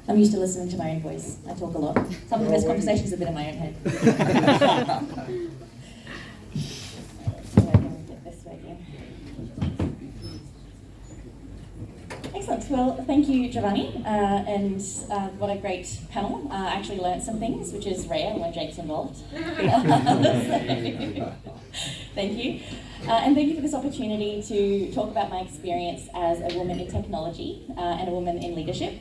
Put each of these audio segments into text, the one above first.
I'm used to listening to my own voice. I talk a lot. Some of the best conversations have been in my own head. Excellent. Well, thank you, Giovanni, and what a great panel. I actually learnt some things, which is rare when Jake's involved. Thank you. And thank you for this opportunity to talk about my experience as a woman in technology and a woman in leadership.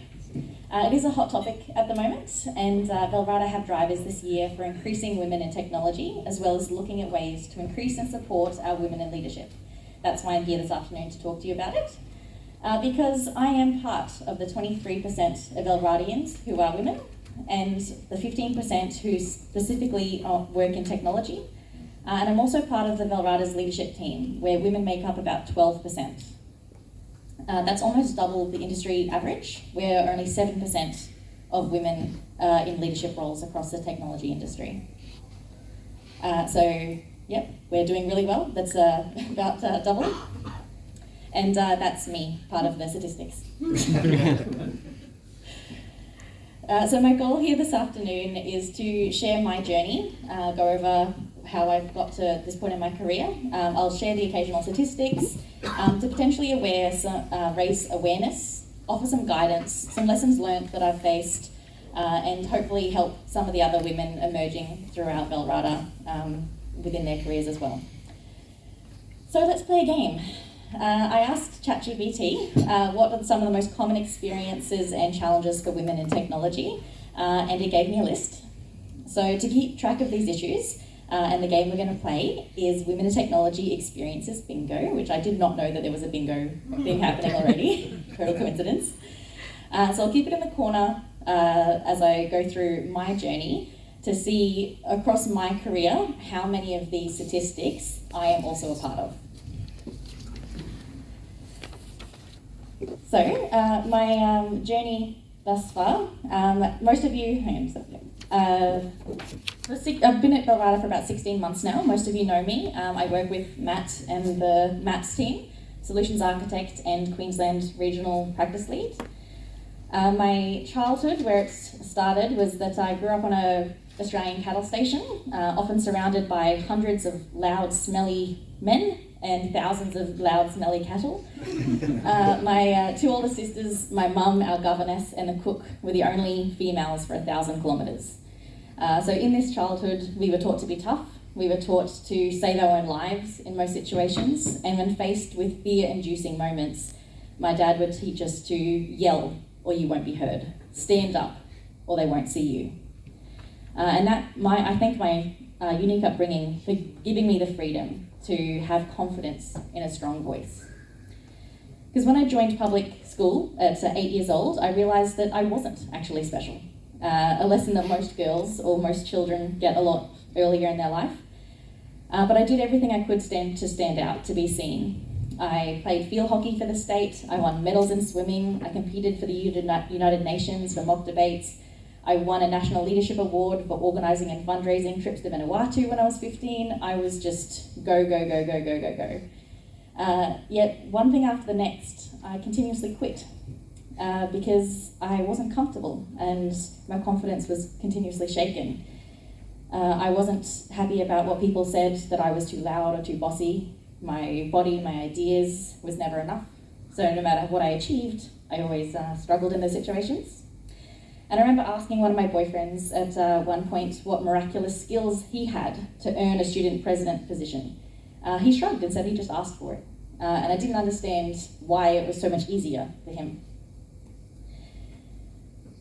It is a hot topic at the moment, and Valrada have drivers this year for increasing women in technology, as well as looking at ways to increase and support our women in leadership. That's why I'm here this afternoon to talk to you about it. Because I am part of the 23% of Valradians who are women, and the 15% who specifically work in technology. And I'm also part of the Valrada's leadership team, where women make up about 12%. That's almost double the industry average, where only 7% of women in leadership roles across the technology industry. So, yep, we're doing really well. That's about double. And that's me, part of the statistics. So my goal here this afternoon is to share my journey, go over how I've got to this point in my career. I'll share the occasional statistics to potentially raise awareness, offer some guidance, some lessons learned that I've faced, and hopefully help some of the other women emerging throughout Valrada within their careers as well. So let's play a game. I asked ChatGPT what are some of the most common experiences and challenges for women in technology, and it gave me a list. So to keep track of these issues, and the game we're going to play is Women in Technology Experiences Bingo, which I did not know that there was a bingo thing happening already. Total coincidence. So I'll keep it in the corner as I go through my journey to see across my career how many of these statistics I am also a part of. So, my journey thus far, most of you, I've been at Valrada for about 16 months now. Most of you know me. I work with Matt and the Matt's team, Solutions Architect and Queensland Regional Practice Lead. My childhood, where it started, was that I grew up on an Australian cattle station, often surrounded by hundreds of loud, smelly men and thousands of loud, smelly cattle. My two older sisters, my mum, our governess, and the cook were the only females for 1,000 kilometres. So in this childhood, we were taught to be tough. We were taught to save our own lives in most situations. And when faced with fear-inducing moments, my dad would teach us to yell or you won't be heard. Stand up or they won't see you. And I thank my unique upbringing for giving me the freedom to have confidence in a strong voice. Because when I joined public school at 8 years old, I realised that I wasn't actually special. A lesson that most girls or most children get a lot earlier in their life. But I did everything I could to stand out, to be seen. I played field hockey for the state, I won medals in swimming, I competed for the United Nations for mock debates, I won a National Leadership Award for organising and fundraising trips to Vanuatu when I was 15. I was just go, go, go, go, go, go, go. Yet one thing after the next, I continuously quit because I wasn't comfortable and my confidence was continuously shaken. I wasn't happy about what people said, that I was too loud or too bossy. My body, my ideas was never enough. So no matter what I achieved, I always struggled in those situations. And I remember asking one of my boyfriends at one point what miraculous skills he had to earn a student president position. He shrugged and said he just asked for it. And I didn't understand why it was so much easier for him.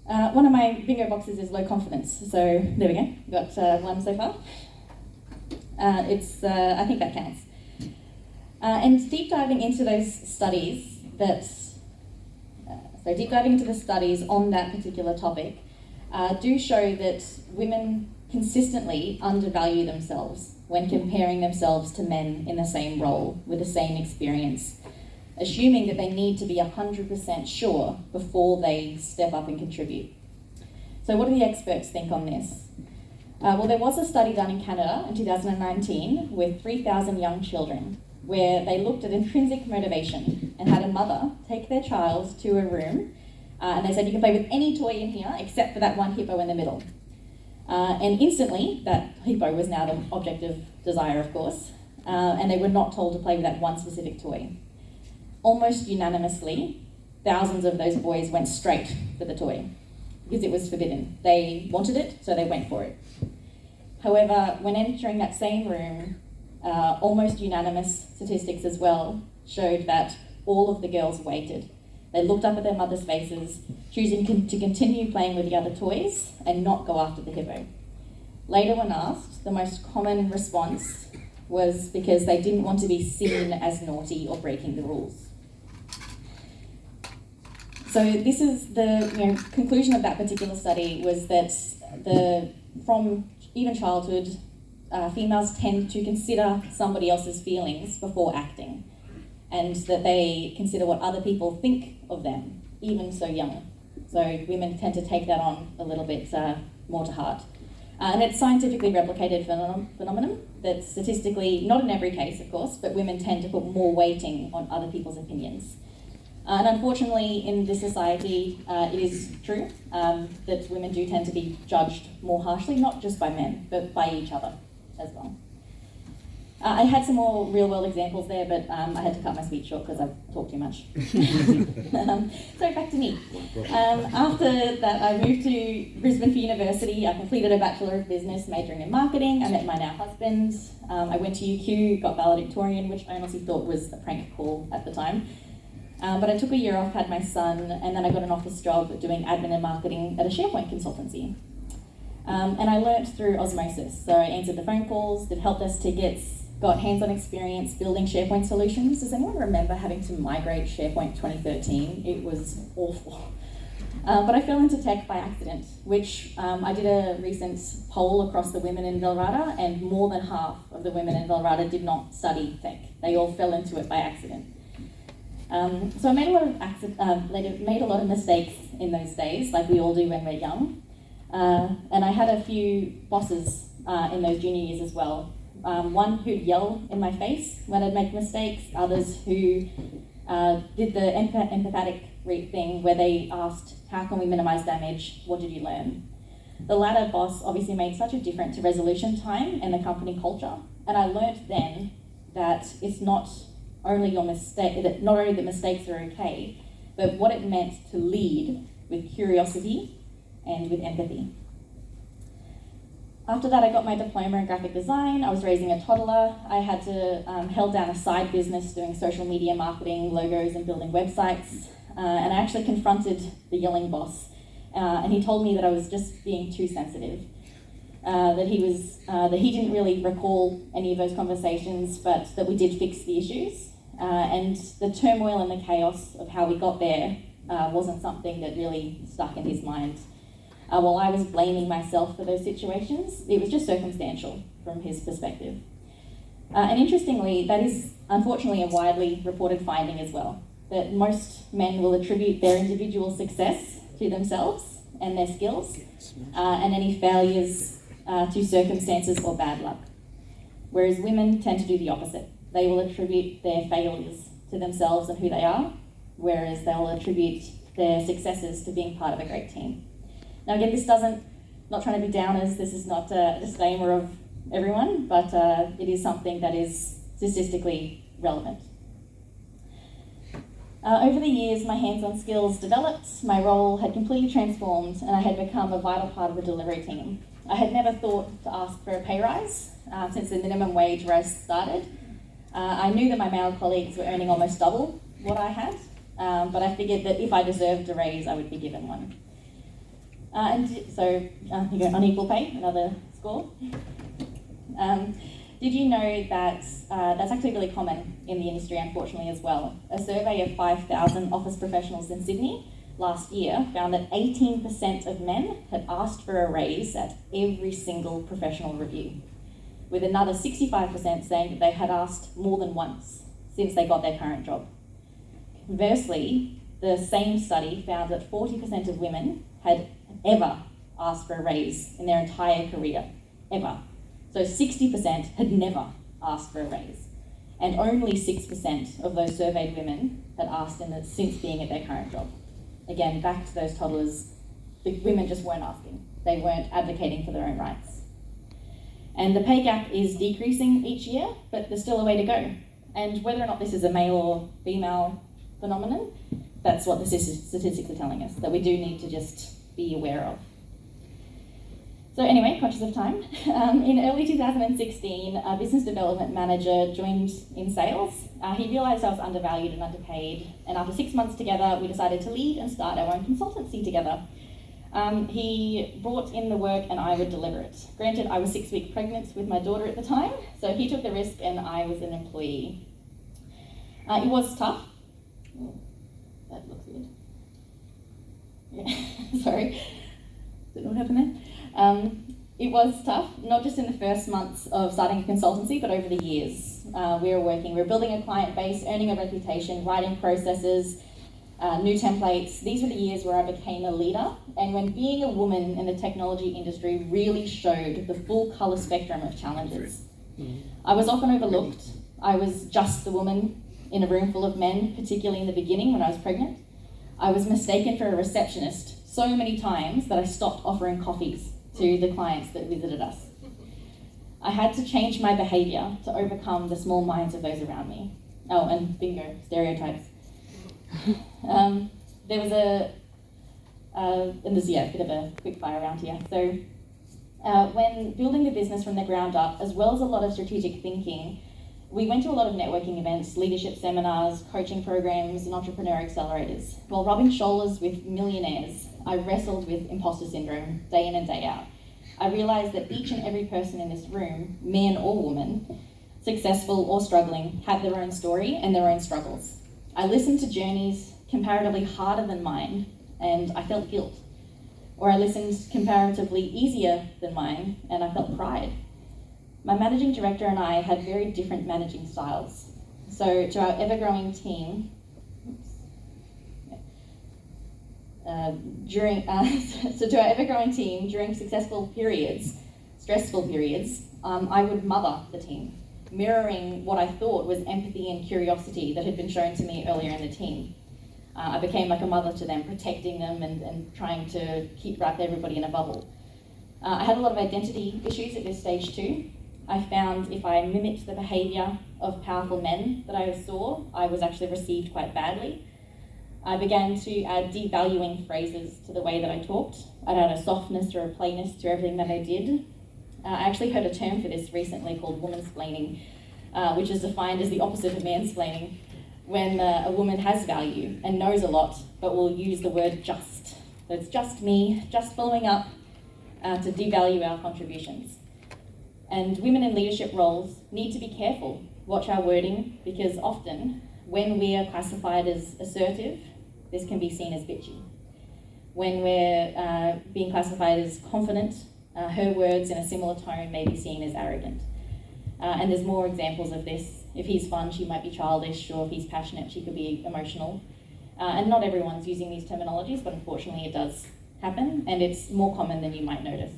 One of my bingo boxes is low confidence. So there we go, got one so far. I think that counts. And deep diving into those studies deep diving into the studies on that particular topic do show that women consistently undervalue themselves when comparing themselves to men in the same role with the same experience, assuming that they need to be 100% sure before they step up and contribute. So what do the experts think on this? Well, there was a study done in Canada in 2019 with 3,000 young children where they looked at intrinsic motivation and had a mother take their child to a room And they said, you can play with any toy in here except for that one hippo in the middle. And instantly, that hippo was now the object of desire, of course, and they were not told to play with that one specific toy. Almost unanimously, thousands of those boys went straight for the toy because it was forbidden. They wanted it, so they went for it. However, when entering that same room, almost unanimous statistics as well showed that all of the girls waited. They looked up at their mothers' faces, choosing to continue playing with the other toys and not go after the hippo. Later, when asked, the most common response was because they didn't want to be seen as naughty or breaking the rules. So this is the conclusion of that particular study, was that from even childhood, females tend to consider somebody else's feelings before acting, and that they consider what other people think of them, even so young. So women tend to take that on a little bit more to heart. And it's scientifically replicated phenomenon that statistically, not in every case of course, but women tend to put more weighting on other people's opinions. And unfortunately in this society, it is true that women do tend to be judged more harshly, not just by men, but by each other as well. I had some more real-world examples there, but I had to cut my speech short because I've talked too much. So back to me. After that, I moved to Brisbane for university. I completed a Bachelor of Business, majoring in marketing. I met my now husband. I went to UQ, got valedictorian, which I honestly thought was a prank call at the time. But I took a year off, had my son, and then I got an office job doing admin and marketing at a SharePoint consultancy. And I learnt through osmosis. So I answered the phone calls, did help desk tickets, got hands-on experience building SharePoint solutions. Does anyone remember having to migrate SharePoint 2013? It was awful. But I fell into tech by accident, which I did a recent poll across the women in Wellrada, and more than half of the women in Wellrada did not study tech. They all fell into it by accident. So I made a lot of mistakes in those days, like we all do when we're young. And I had a few bosses in those junior years as well. One who'd yell in my face when I'd make mistakes, others who did the empathetic thing where they asked, how can we minimize damage? What did you learn? The latter boss obviously made such a difference to resolution time and the company culture. And I learnt then that it's not only your mistake, that not only that mistakes are okay, but what it meant to lead with curiosity and with empathy. After that, I got my diploma in graphic design. I was raising a toddler. I had to held down a side business doing social media marketing, logos, and building websites. And I actually confronted the yelling boss, and he told me that I was just being too sensitive. That he didn't really recall any of those conversations, but that we did fix the issues. And the turmoil and the chaos of how we got there wasn't something that really stuck in his mind. While I was blaming myself for those situations, it was just circumstantial from his perspective. And interestingly, that is unfortunately a widely reported finding as well, that most men will attribute their individual success to themselves and their skills, and any failures to circumstances or bad luck. Whereas women tend to do the opposite. They will attribute their failures to themselves and who they are, whereas they'll attribute their successes to being part of a great team. Now again, not trying to be downers, this is not a disclaimer of everyone, but it is something that is statistically relevant. Over the years, my hands-on skills developed, my role had completely transformed, and I had become a vital part of the delivery team. I had never thought to ask for a pay rise since the minimum wage rise started. I knew that my male colleagues were earning almost double what I had, but I figured that if I deserved a raise, I would be given one. Unequal pay, another score. Did you know that that's actually really common in the industry, unfortunately, as well? A survey of 5,000 office professionals in Sydney last year found that 18% of men had asked for a raise at every single professional review, with another 65% saying that they had asked more than once since they got their current job. Conversely, the same study found that 40% of women had ever asked for a raise in their entire career, ever. So 60% had never asked for a raise, and only 6% of those surveyed women had asked since being at their current job. again, back to those toddlers, the women just weren't asking. They weren't advocating for their own rights. And the pay gap is decreasing each year, but there's still a way to go. And whether or not this is a male or female phenomenon, that's what the statistics are telling us, that we do need to just be aware of. So anyway, conscious of time, in early 2016, a business development manager joined in sales. He realised I was undervalued and underpaid, and after 6 months together, we decided to leave and start our own consultancy together. He brought in the work and I would deliver it. Granted, I was 6 weeks pregnant with my daughter at the time, so he took the risk and I was an employee. It was tough. Oh, that looks weird. Yeah, sorry. Don't know what happened there. It was tough, not just in the first months of starting a consultancy, but over the years. We were building a client base, earning a reputation, writing processes, new templates. These were the years where I became a leader, and when being a woman in the technology industry really showed the full colour spectrum of challenges. I was often overlooked. I was just the woman in a room full of men, particularly in the beginning when I was pregnant. I was mistaken for a receptionist so many times that I stopped offering coffees to the clients that visited us. I had to change my behaviour to overcome the small minds of those around me. Oh, and bingo, stereotypes. There was and there's a bit of a quick fire around here. So when building the business from the ground up, as well as a lot of strategic thinking, we went to a lot of networking events, leadership seminars, coaching programs, and entrepreneur accelerators. While rubbing shoulders with millionaires, I wrestled with imposter syndrome day in and day out. I realised that each and every person in this room, man or woman, successful or struggling, had their own story and their own struggles. I listened to journeys comparatively harder than mine, and I felt guilt. Or I listened comparatively easier than mine, and I felt pride. My managing director and I had very different managing styles. So to our ever-growing team, during successful periods, stressful periods, I would mother the team, mirroring what I thought was empathy and curiosity that had been shown to me earlier in the team. I became like a mother to them, protecting them and trying to wrap everybody in a bubble. I had a lot of identity issues at this stage too. I found if I mimicked the behaviour of powerful men that I saw, I was actually received quite badly. I began to add devaluing phrases to the way that I talked. I'd add a softness or a plainness to everything that I did. I actually heard a term for this recently called womansplaining, which is defined as the opposite of mansplaining, when a woman has value and knows a lot, but will use the word just. So it's just me, just following up to devalue our contributions. And women in leadership roles need to be careful, watch our wording, because often when we are classified as assertive, this can be seen as bitchy. When we're being classified as confident, her words in a similar tone may be seen as arrogant. And there's more examples of this. If he's fun, she might be childish, or if he's passionate, she could be emotional. And not everyone's using these terminologies, but unfortunately it does happen, and it's more common than you might notice.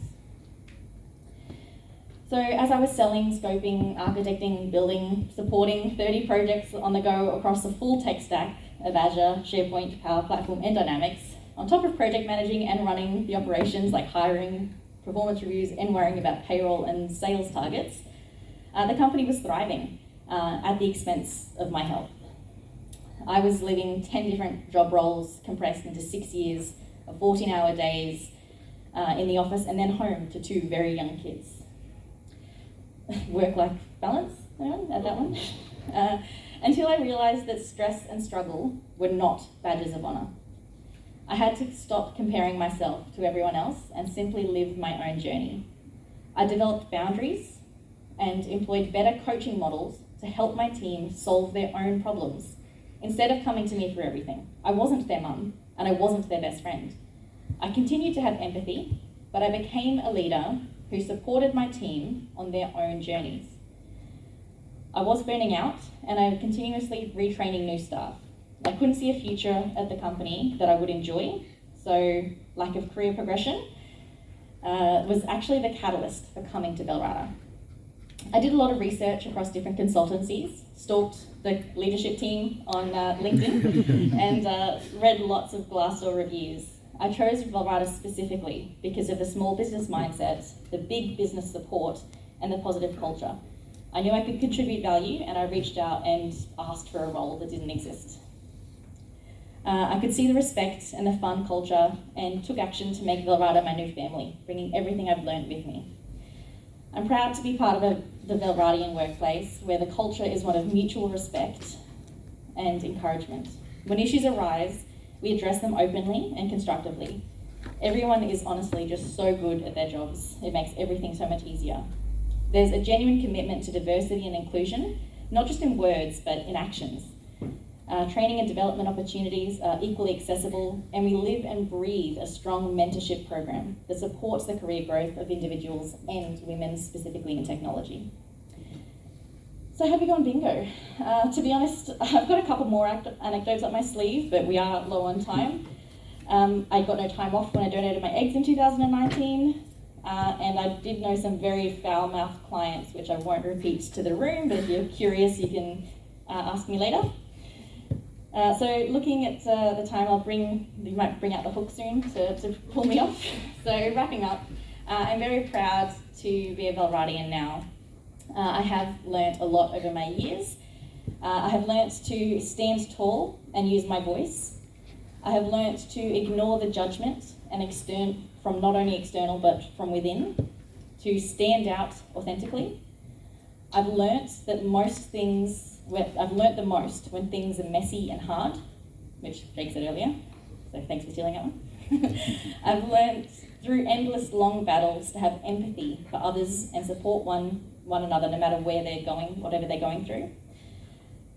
So as I was selling, scoping, architecting, building, supporting 30 projects on the go across the full tech stack of Azure, SharePoint, Power Platform, and Dynamics, on top of project managing and running the operations like hiring, performance reviews, and worrying about payroll and sales targets, the company was thriving at the expense of my health. I was living 10 different job roles compressed into 6 years of 14-hour days in the office and then home to 2 very young kids. Work-life balance, anyone at that one? Until I realised that stress and struggle were not badges of honour. I had to stop comparing myself to everyone else and simply live my own journey. I developed boundaries and employed better coaching models to help my team solve their own problems instead of coming to me for everything. I wasn't their mum and I wasn't their best friend. I continued to have empathy, but I became a leader who supported my team on their own journeys. I was burning out and I was continuously retraining new staff. I couldn't see a future at the company that I would enjoy, so lack of career progression was actually the catalyst for coming to Bellrata. I did a lot of research across different consultancies, stalked the leadership team on LinkedIn, and read lots of Glassdoor reviews. I chose Valrada specifically because of the small business mindset, the big business support, and the positive culture. I knew I could contribute value, and I reached out and asked for a role that didn't exist. I could see the respect and the fun culture and took action to make Valrada my new family, bringing everything I've learned with me. I'm proud to be part of the Valradian workplace where the culture is one of mutual respect and encouragement. When issues arise, we address them openly and constructively. Everyone is honestly just so good at their jobs. It makes everything so much easier. There's a genuine commitment to diversity and inclusion, not just in words, but in actions. Training and development opportunities are equally accessible, and we live and breathe a strong mentorship program that supports the career growth of individuals and women specifically in technology. So have you gone bingo? To be honest, I've got a couple more anecdotes up my sleeve, but we are low on time. I got no time off when I donated my eggs in 2019, and I did know some very foul-mouthed clients, which I won't repeat to the room, but if you're curious, you can ask me later. So looking at the time, you might bring out the hook soon to pull me off. So wrapping up, I'm very proud to be a Valradian now. I have learnt a lot over my years. I have learnt to stand tall and use my voice. I have learnt to ignore the judgment and from not only external but from within, to stand out authentically. I've learnt the most the most when things are messy and hard, which Jake said earlier, so thanks for stealing that one. I've learnt through endless long battles to have empathy for others and support one another no matter where they're going, whatever they're going through.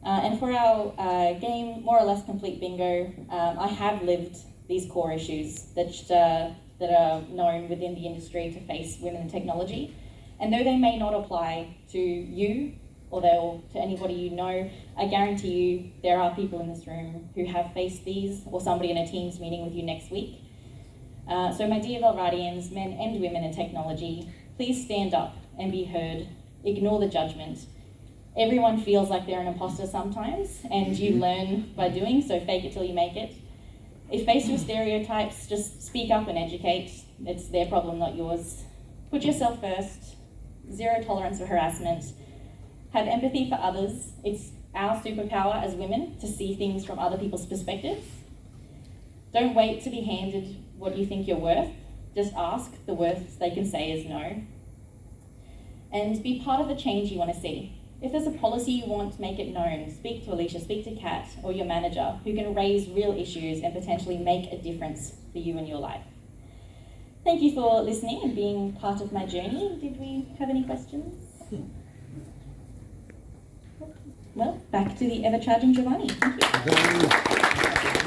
And for our game, more or less complete bingo, I have lived these core issues that are known within the industry to face women in technology. And though they may not apply to you or to anybody you know, I guarantee you there are people in this room who have faced these, or somebody in a Teams meeting with you next week. So my dear Valradians, men and women in technology, please stand up and be heard. Ignore the judgment. Everyone feels like they're an imposter sometimes, and you learn by doing, so fake it till you make it. If faced with stereotypes, just speak up and educate. It's their problem, not yours. Put yourself first. Zero tolerance for harassment. Have empathy for others. It's our superpower as women to see things from other people's perspectives. Don't wait to be handed what you think you're worth. Just ask. The worst they can say is no. And be part of the change you want to see. If there's a policy you want, make it known. Speak to Alicia, speak to Kat or your manager who can raise real issues and potentially make a difference for you in your life. Thank you for listening and being part of my journey. Did we have any questions? Well, back to the ever-charging Giovanni. Thank you.